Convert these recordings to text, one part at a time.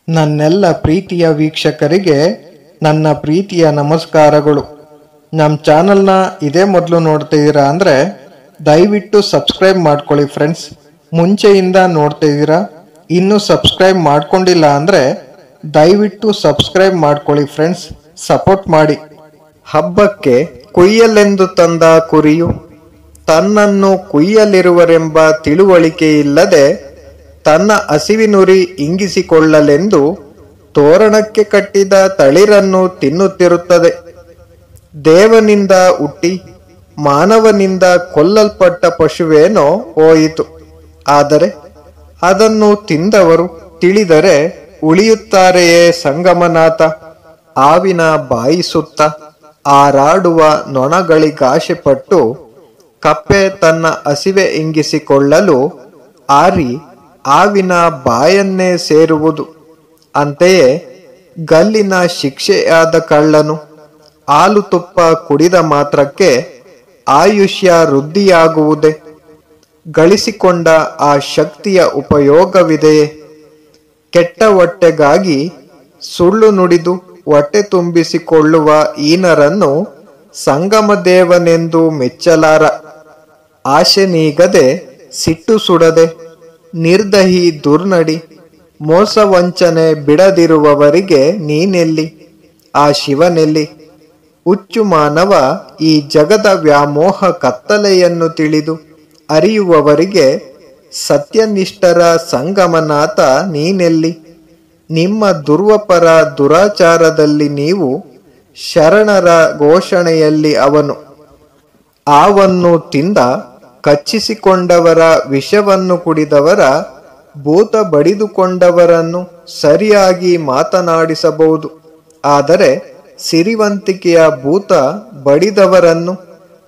ನನ್ನೆಲ್ಲ ಪ್ರೀತಿಯ ವೀಕ್ಷಕರಿಗೆ ನನ್ನ ಪ್ರೀತಿಯ ನಮಸ್ಕಾರಗಳು. ನಮ್ಮ ಚಾನಲ್ನ ಇದೇ ಮೊದಲು ನೋಡ್ತಿದ್ದೀರಾ ಅಂದರೆ ದಯವಿಟ್ಟು ಸಬ್ಸ್ಕ್ರೈಬ್ ಮಾಡ್ಕೊಳ್ಳಿ ಫ್ರೆಂಡ್ಸ್. ಮುಂಚೆಯಿಂದ ನೋಡ್ತಿದ್ದೀರಾ, ಇನ್ನೂ ಸಬ್ಸ್ಕ್ರೈಬ್ ಮಾಡ್ಕೊಂಡಿಲ್ಲ ಅಂದರೆ ದಯವಿಟ್ಟು ಸಬ್ಸ್ಕ್ರೈಬ್ ಮಾಡ್ಕೊಳ್ಳಿ ಫ್ರೆಂಡ್ಸ್, ಸಪೋರ್ಟ್ ಮಾಡಿ. ಹಬ್ಬಕ್ಕೆ ಕುಯ್ಯಲೆಂದು ತಂದ ಕುರಿಯು ತನ್ನನ್ನು ಕುಯ್ಯಲಿರುವರೆಂಬ ತಿಳುವಳಿಕೆ ಇಲ್ಲದೆ ತನ್ನ ಹಸಿವಿನುರಿ ಇಂಗಿಸಿಕೊಳ್ಳಲೆಂದು ತೋರಣಕ್ಕೆ ಕಟ್ಟಿದ ತಳಿರನ್ನು ತಿನ್ನುತ್ತಿರುತ್ತದೆ. ದೇವನಿಂದ ಹುಟ್ಟಿ ಮಾನವನಿಂದ ಕೊಲ್ಲಲ್ಪಟ್ಟ ಪಶುವೇನೋ ಹೋಯಿತು. ಆದರೆ ಅದನ್ನು ತಿಂದವರು ತಿಳಿದರೆ ಉಳಿಯುತ್ತಾರೆಯೇ ಸಂಗಮನಾಥ. ಹಾವಿನ ಬಾಯಿ ಸುತ್ತ ಹಾರಾಡುವ ನೊಣಗಳಿಗಾಶೆಪಟ್ಟು ಕಪ್ಪೆ ತನ್ನ ಹಸಿವೆ ಇಂಗಿಸಿಕೊಳ್ಳಲು ಹಾರಿ ಹಾವಿನ ಬಾಯನ್ನೇ ಸೇರುವುದು. ಅಂತೆಯೇ ಗಲ್ಲಿನ ಶಿಕ್ಷೆಯಾದ ಕಳ್ಳನು ಹಾಲು ತುಪ್ಪ ಕುಡಿದ ಮಾತ್ರಕ್ಕೆ ಆಯುಷ್ಯ ವೃದ್ಧಿಯಾಗುವುದೇ? ಗಳಿಸಿಕೊಂಡ ಆ ಶಕ್ತಿಯ ಉಪಯೋಗವಿದೆಯೇ? ಕೆಟ್ಟ ಹೊಟ್ಟೆಗಾಗಿ ಸುಳ್ಳು ನುಡಿದು ಹೊಟ್ಟೆ ತುಂಬಿಸಿಕೊಳ್ಳುವ ಹೀನರನ್ನು ಸಂಗಮದೇವನೆಂದು ಮೆಚ್ಚಲಾರ. ಆಶೆ ನೀಗದೆ ಸಿಟ್ಟು ಸುಡದೆ ನಿರ್ದಹಿ ದುರ್ನಡಿ ಮೋಸ ವಂಚನೆ ಬಿಡದಿರುವವರಿಗೆ ನೀನೆಲ್ಲಿ, ಆ ಶಿವನೆಲ್ಲಿ? ಹುಚ್ಚು ಮಾನವ ಈ ಜಗದ ವ್ಯಾಮೋಹ ಕತ್ತಲೆಯನ್ನು ತಿಳಿದು ಅರಿಯುವವರಿಗೆ ಸತ್ಯನಿಷ್ಠರ ಸಂಗಮನಾಥ ನೀನೆಲ್ಲಿ? ನಿಮ್ಮ ದುರ್ವಪರ ದುರಾಚಾರದಲ್ಲಿ ನೀವು, ಶರಣರ ಘೋಷಣೆಯಲ್ಲಿ ಅವನು. ಆವನ್ನು ತಿಂದ ಕಚ್ಚಿಸಿಕೊಂಡವರ ವಿಷವನ್ನು ಕುಡಿದವರ ಭೂತ ಬಡಿದುಕೊಂಡವರನ್ನು ಸರಿಯಾಗಿ ಮಾತನಾಡಿಸಬಹುದು. ಆದರೆ ಸಿರಿವಂತಿಕೆಯ ಭೂತ ಬಡಿದವರನ್ನು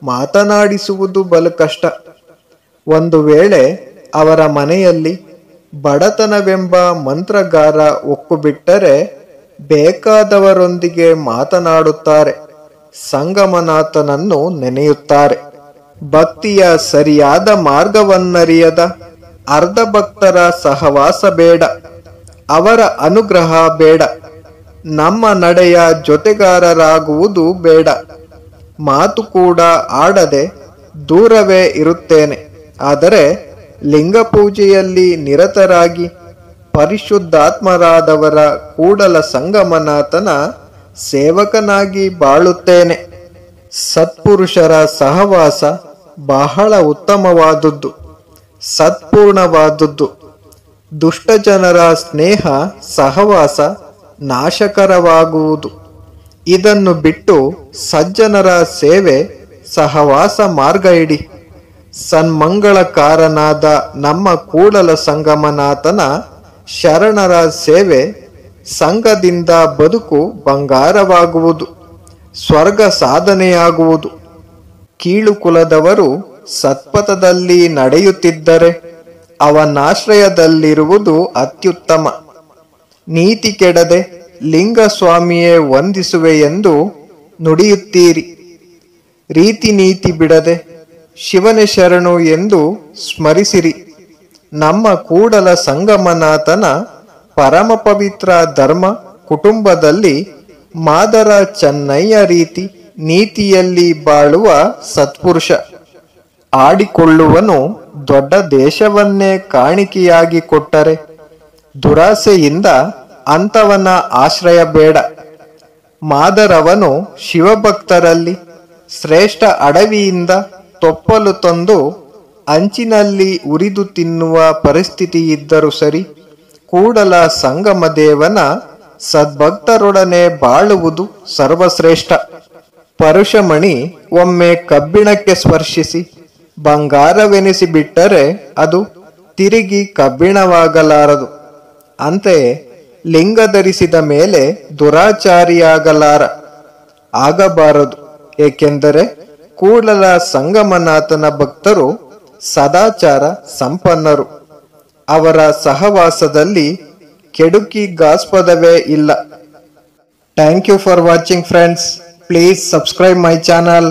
ಮಾತನಾಡಿಸುವುದು ಬಲು ಕಷ್ಟ. ಒಂದು ವೇಳೆ ಅವರ ಮನೆಯಲ್ಲಿ ಬಡತನವೆಂಬ ಮಂತ್ರಗಾರ ಒಕ್ಕುಬಿಟ್ಟರೆ ಬೇಕಾದವರೊಂದಿಗೆ ಮಾತನಾಡುತ್ತಾರೆ, ಸಂಗಮನಾಥನನ್ನು ನೆನೆಯುತ್ತಾರೆ. ಭಕ್ತಿಯ ಸರಿಯಾದ ಮಾರ್ಗವನ್ನರಿಯದ ಅರ್ಧ ಭಕ್ತರ ಸಹವಾಸ ಬೇಡ, ಅವರ ಅನುಗ್ರಹ ಬೇಡ. ನಮ್ಮ ನಡೆಯ ಜೊತೆಗಾರರಾಗುವುದು ಬೇಡ. ಮಾತು ಕೂಡ ಆಡದೆ ದೂರವೇ ಇರುತ್ತೇನೆ. ಆದರೆ ಲಿಂಗ ಪೂಜೆಯಲ್ಲಿ ನಿರತರಾಗಿ ಪರಿಶುದ್ಧಾತ್ಮರಾದವರ ಕೂಡಲ ಸಂಗಮನಾಥನ ಸೇವಕನಾಗಿ ಬಾಳುತ್ತೇನೆ. ಸತ್ಪುರುಷರ ಸಹವಾಸ ಬಹಳ ಉತ್ತಮವಾದುದು, ಸತ್ಪೂರ್ಣವಾದುದು. ದುಷ್ಟಜನರ ಸ್ನೇಹ ಸಹವಾಸ ನಾಶಕರವಾಗುವುದು. ಇದನ್ನು ಬಿಟ್ಟು ಸಜ್ಜನರ ಸೇವೆ ಸಹವಾಸ ಮಾರ್ಗ ಹಿಡಿ. ಸನ್ಮಂಗಳಕಾರನಾದ ನಮ್ಮ ಕೂಡಲ ಸಂಗಮನಾಥನ ಶರಣರ ಸೇವೆ ಸಂಘದಿಂದ ಬದುಕು ಬಂಗಾರವಾಗುವುದು, ಸ್ವರ್ಗ ಸಾಧನೆಯಾಗುವುದು. ಕೀಳು ಕುಲದವರು ಸತ್ಪಥದಲ್ಲಿ ನಡೆಯುತ್ತಿದ್ದರೆ ಅವನಾಶ್ರಯದಲ್ಲಿರುವುದು ಅತ್ಯುತ್ತಮ. ನೀತಿ ಕೆಡದೆ ಲಿಂಗಸ್ವಾಮಿಯೇ ವಂದಿಸುವೆ ಎಂದು ನುಡಿಯುತ್ತೀರಿ. ರೀತಿ ನೀತಿ ಬಿಡದೆ ಶಿವನೇ ಶರಣು ಎಂದು ಸ್ಮರಿಸಿರಿ. ನಮ್ಮ ಕೂಡಲ ಸಂಗಮನಾಥನ ಪರಮ ಪವಿತ್ರ ಧರ್ಮ ಕುಟುಂಬದಲ್ಲಿ ಮಾದರ ಚೆನ್ನಯ್ಯ ರೀತಿ ನೀತಿಯಲ್ಲಿ ಬಾಳುವ ಸತ್ಪುರುಷ. ಆಡಿಕೊಳ್ಳುವನು ದೊಡ್ಡ ದೇಶವನ್ನೇ ಕಾಣಿಕೆಯಾಗಿ ಕೊಟ್ಟರೆ ದುರಾಸೆಯಿಂದ ಅಂಥವನ ಆಶ್ರಯ ಬೇಡ. ಮಾದರವನು ಶಿವಭಕ್ತರಲ್ಲಿ ಶ್ರೇಷ್ಠ ಅಡವಿಯಿಂದ ತೊಪ್ಪಲು ತಂದು ಅಂಚಿನಲ್ಲಿ ಉರಿದು ತಿನ್ನುವ ಪರಿಸ್ಥಿತಿ ಇದ್ದರೂ ಸರಿ, ಕೂಡಲ ಸಂಗಮದೇವನ ಸದ್ಭಕ್ತರೊಡನೆ ಬಾಳುವುದು ಸರ್ವಶ್ರೇಷ್ಠ. ಪರುಷಮಣಿ ಒಮ್ಮೆ ಕಬ್ಬಿಣಕ್ಕೆ ಸ್ಪರ್ಶಿಸಿ ಬಂಗಾರವೆನಿಸಿ ಬಿಟ್ಟರೆ ಅದು ತಿರುಗಿ ಕಬ್ಬಿಣವಾಗಲಾರದು. ಅಂತೆಯೇ ಲಿಂಗ ಧರಿಸಿದ ಮೇಲೆ ದುರಾಚಾರಿಯಾಗಲಾರ, ಆಗಬಾರದು. ಏಕೆಂದರೆ ಕೂಡಲ ಸಂಗಮನಾಥನ ಭಕ್ತರು ಸದಾಚಾರ ಸಂಪನ್ನರು. ಅವರ ಸಹವಾಸದಲ್ಲಿ ಕೆಡುಕಿಗಾಸ್ಪದವೇ ಇಲ್ಲ. Thank you for watching friends. Please subscribe my channel.